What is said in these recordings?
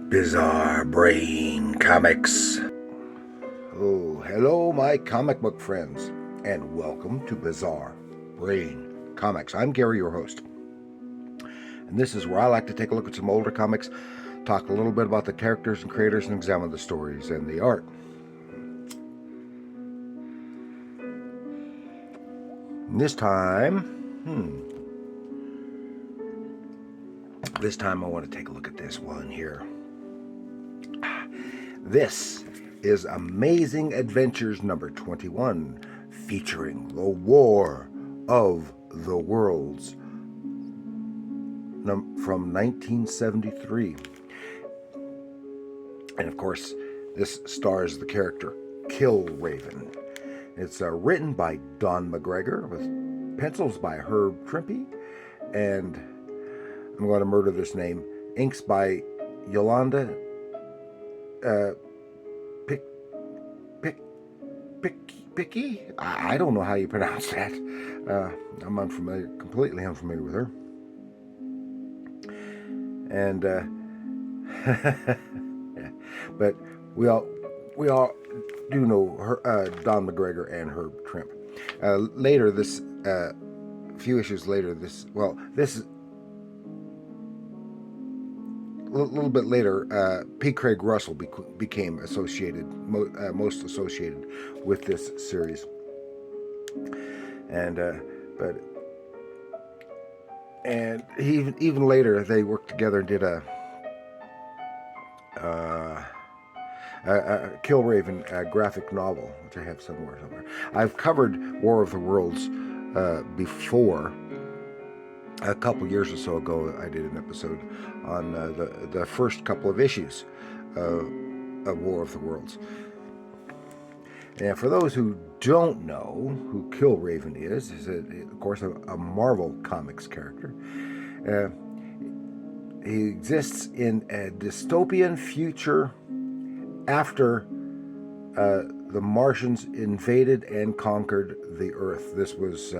Bizarre Brain Comics. Oh, hello, my comic book friends, and welcome to Bizarre Brain Comics. I'm Gary, your host, and this is where I like to take a look at some older comics, talk a little bit about the characters and creators, and examine the stories and the art. And this time I want to take a look at this one here. This is Amazing Adventures number 21, featuring the War of the Worlds from 1973. And of course, this stars the character Killraven. It's written by Don McGregor with pencils by Herb Trimpe, and I'm going to murder this name, inks by Yolanda Picky? I don't know how you pronounce that. I'm completely unfamiliar with her. And but we all do know her, Don McGregor and Herb Trimpe. Later, few issues later, this is a little bit later, P. Craig Russell became most associated with this series, and even later they worked together and did a Killraven graphic novel, which I have somewhere. I've covered War of the Worlds before. A couple years or so ago, I did an episode on the first couple of issues of War of the Worlds. And for those who don't know who Killraven is of course, a Marvel Comics character. He exists in a dystopian future after the Martians invaded and conquered the Earth. This was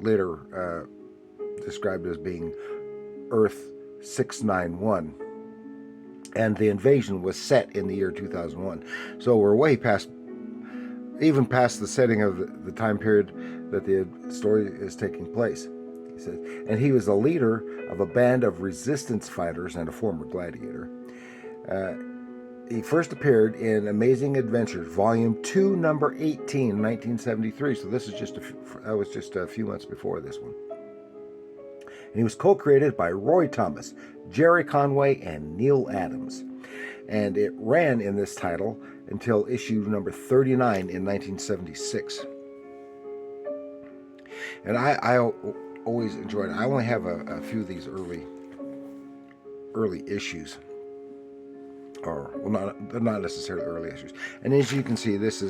later described as being Earth 691, and the invasion was set in the year 2001. So we're way past the setting of the time period that the story is taking place. He says, and he was the leader of a band of resistance fighters and a former gladiator. He first appeared in Amazing Adventures, Volume 2, Number 18, 1973. So this is that was just a few months before this one. And he was co-created by Roy Thomas, Jerry Conway, and Neil Adams. And it ran in this title until issue number 39 in 1976. And I always enjoyed it. I only have a few of these early issues. They're not necessarily early issues. And as you can see, this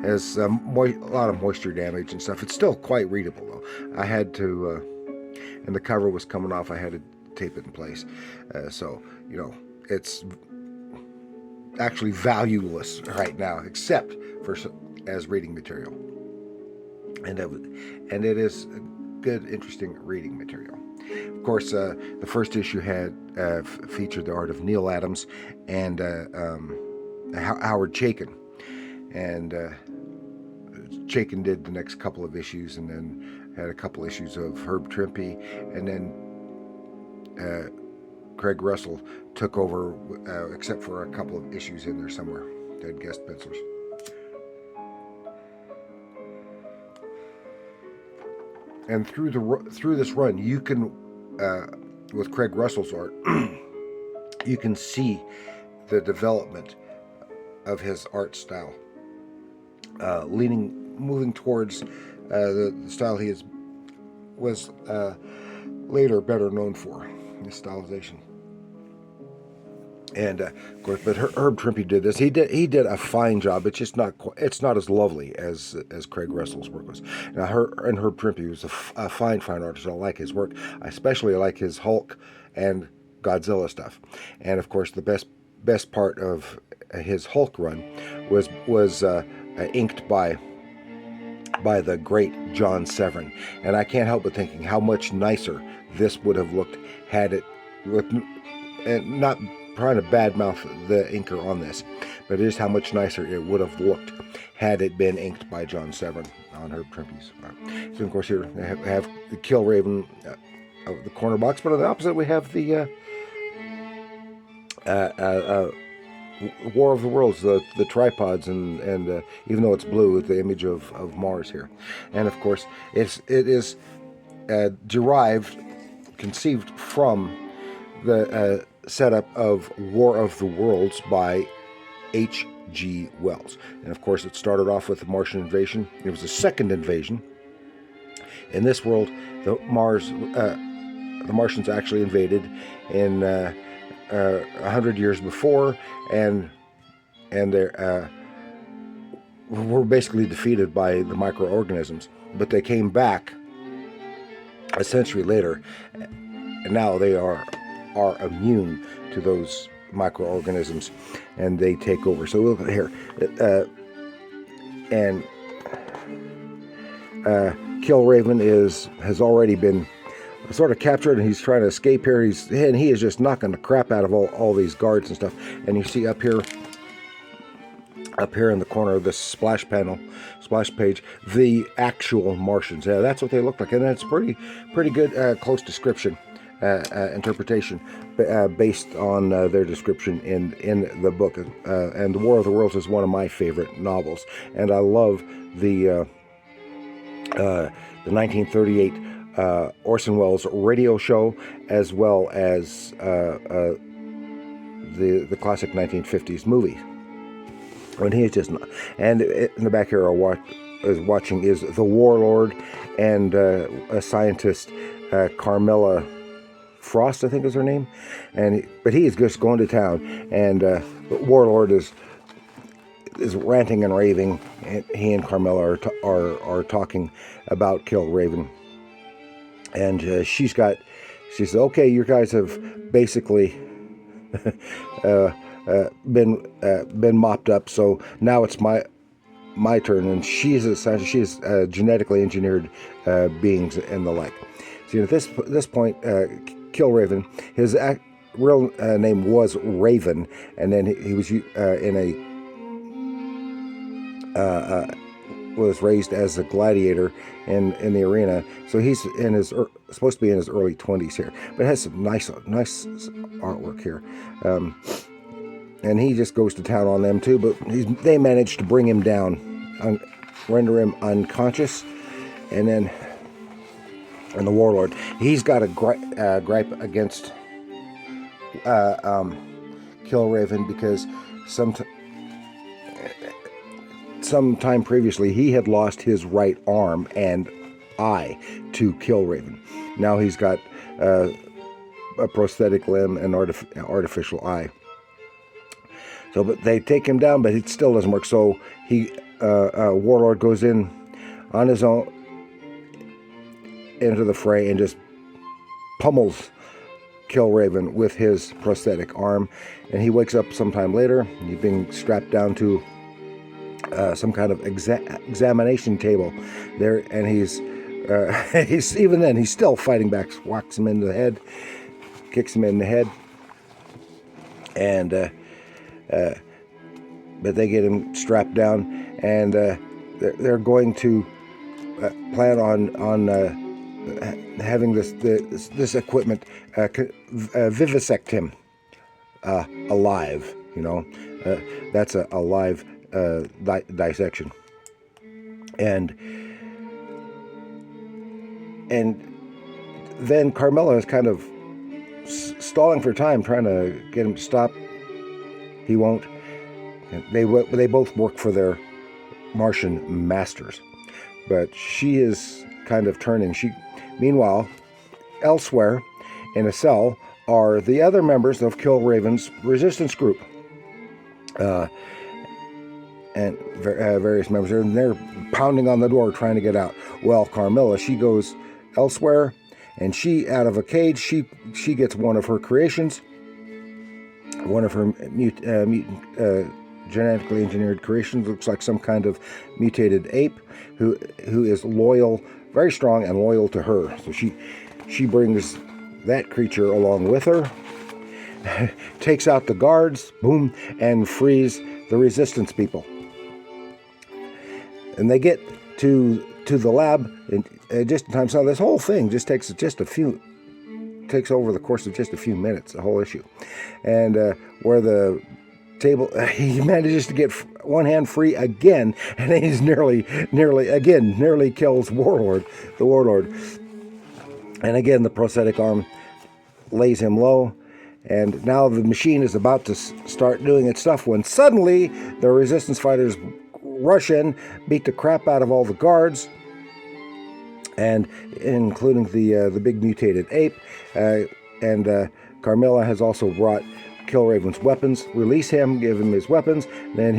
has a lot of moisture damage and stuff. It's still quite readable, though. I had to... and the cover was coming off. I had to tape it in place. So, it's actually valueless right now, except as reading material. And it is good, interesting reading material. Of course, the first issue had featured the art of Neil Adams and Howard Chaykin. And Chaykin did the next couple of issues, and then had a couple issues of Herb Trimpe, and then Craig Russell took over, except for a couple of issues in there somewhere. They had guest pencilers. And through this run, you can, with Craig Russell's art, you can see the development of his art style, moving towards the style he was later better known for, his stylization. And of course, but Herb Trimpe did this. He did a fine job. It's not as lovely as Craig Russell's work was. Now, Herb Trimpe was a fine artist. I like his work. I especially like his Hulk and Godzilla stuff. And of course, the best part of his Hulk run was inked by the great John Severin, and I can't help but thinking how much nicer this would have looked had it, and not trying to badmouth the inker on this, but just how much nicer it would have looked had it been inked by John Severin on Herb Trimpe's. So of course here we have the Killraven of the corner box, but on the opposite we have the War of the Worlds, the tripods, and even though it's blue, with the image of Mars here, and of course it is conceived from the setup of War of the Worlds by H.G. Wells, and of course it started off with the Martian invasion. It was the second invasion. In this world, the Martians actually invaded in 100 years before, and they were basically defeated by the microorganisms. But they came back a century later, and now they are immune to those microorganisms, and they take over. So we'll here, and Killraven has already been sort of captured, and he's trying to escape here. He is just knocking the crap out of all these guards and stuff. And you see up here in the corner of this splash page, the actual Martians. Yeah, that's what they look like, and that's pretty good close description, interpretation based on their description in the book. And The War of the Worlds is one of my favorite novels, and I love the 1938 Orson Welles radio show, as well as the classic 1950s movie. When he is just not, and in the back here watching is the warlord and a scientist, Carmela Frost, I think is her name, but he is just going to town, and the warlord is ranting and raving, and he and Carmela are talking about Killraven. And she said, okay, you guys have basically been mopped up, so now it's my turn. And she is genetically engineered beings and the like. See, at this point, Killraven, his real name was Raven, and then he was was raised as a gladiator in the arena. So he's supposed to be in his early 20s here, but has some nice artwork here. And he just goes to town on them too, but they managed to bring him down, render him unconscious, and the warlord, he's got a gripe against Killraven, because sometime previously he had lost his right arm and eye to Killraven. Now he's got a prosthetic limb and artificial eye. So, but they take him down, but it still doesn't work. So warlord goes in on his own into the fray and just pummels Killraven with his prosthetic arm, and he wakes up sometime later. He's being strapped down to some kind of examination table there, and he's even then he's still fighting back. Whacks him in the head, kicks him in the head, and but they get him strapped down, and they're going to plan on having this equipment vivisect him alive. You know, that's a live dissection, and then Carmela is kind of stalling for time, trying to get him to stop. He won't. They both work for their Martian masters, but she is kind of turning. Meanwhile, elsewhere in a cell are the other members of Killraven's resistance group, and various members, and they're pounding on the door trying to get out. Well, Carmela, she goes elsewhere, and she, out of a cage, she gets one of her creations, one of her mutant genetically engineered creation. Looks like some kind of mutated ape who is loyal, very strong and loyal to her. So she brings that creature along with her, takes out the guards, boom, and frees the resistance people. And they get to the lab in just in time. So this whole thing just takes over the course of just a few minutes, the whole issue. And where the table, he manages to get one hand free again, and he's nearly kills the warlord. And again, the prosthetic arm lays him low. And now the machine is about to start doing its stuff when suddenly the resistance fighters rush in, beat the crap out of all the guards, and including the big mutated ape. And Carmilla has also brought Killraven's weapons, release him, give him his weapons, and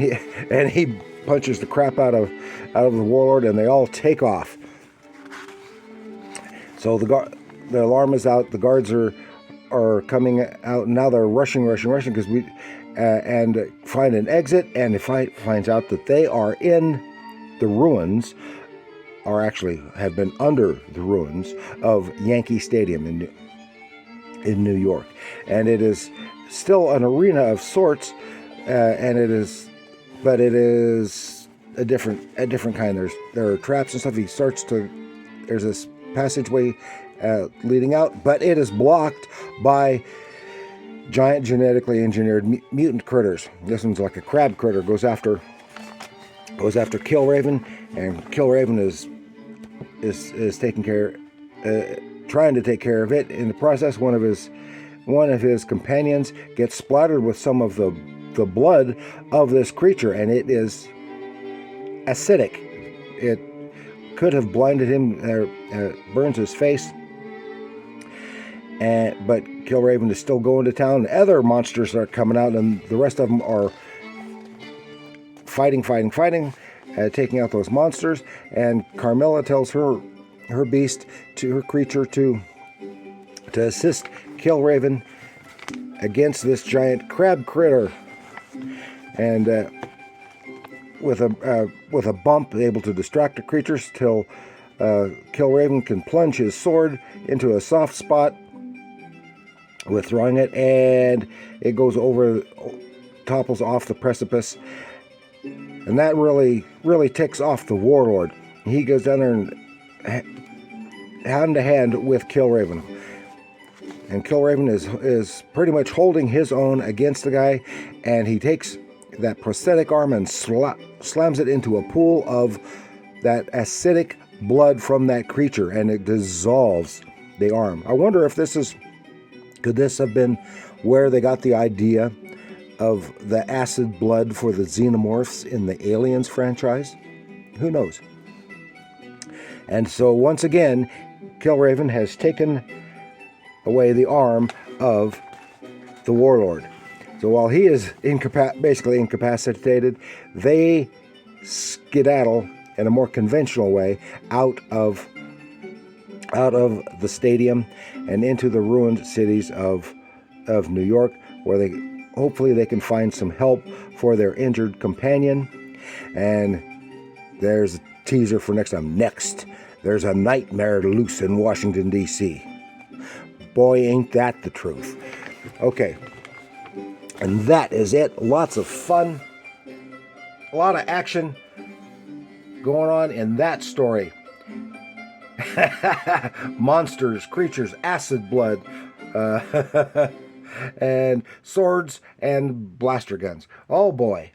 he punches the crap out of the warlord, and they all take off. So the alarm is out. The guards are coming out, and now they're rushing because and find an exit, and finds out that they are in the ruins, or actually have been under the ruins of Yankee Stadium in New York, and it is still an arena of sorts, and it is a different kind. There are traps and stuff. There's this passageway leading out, but it is blocked by giant genetically engineered mutant critters. This one's like a crab critter, goes after Killraven, and Killraven is taking care, trying to take care of it. In the process, one of his companions gets splattered with some of the blood of this creature, and it is acidic. It could have blinded him, burns his face. But Killraven is still going to town. Other monsters are coming out, and the rest of them are fighting, taking out those monsters. And Carmilla tells her creature to assist Killraven against this giant crab critter. And with a bump, able to distract the creatures till Killraven can plunge his sword into a soft spot with throwing it, and it goes topples off the precipice, and that really ticks off the warlord. He goes down there and hand to hand with Killraven, and Killraven is pretty much holding his own against the guy, and he takes that prosthetic arm and slams it into a pool of that acidic blood from that creature, and it dissolves the arm. I wonder if could this have been where they got the idea of the acid blood for the xenomorphs in the Aliens franchise? Who knows? And so once again, Killraven has taken away the arm of the warlord. So while he is basically incapacitated, they skedaddle in a more conventional way out of the stadium and into the ruined cities of New York, where hopefully they can find some help for their injured companion. And there's a teaser for next time. Next, there's a nightmare loose in Washington, D.C. Boy, ain't that the truth. Okay, and that is it. Lots of fun, a lot of action going on in that story. Monsters, creatures, acid blood, and swords and blaster guns. Oh boy.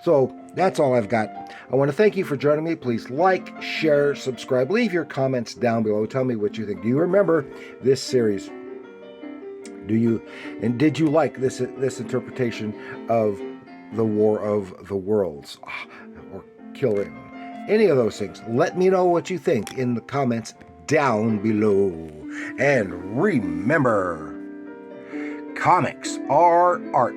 So that's all I've got. I want to thank you for joining me. Please like, share, subscribe, leave your comments down below. Tell me what you think. Do you remember this series? Did you like this interpretation of the War of the Worlds or Killraven? Any of those things. Let me know what you think in the comments down below. And remember, comics are art.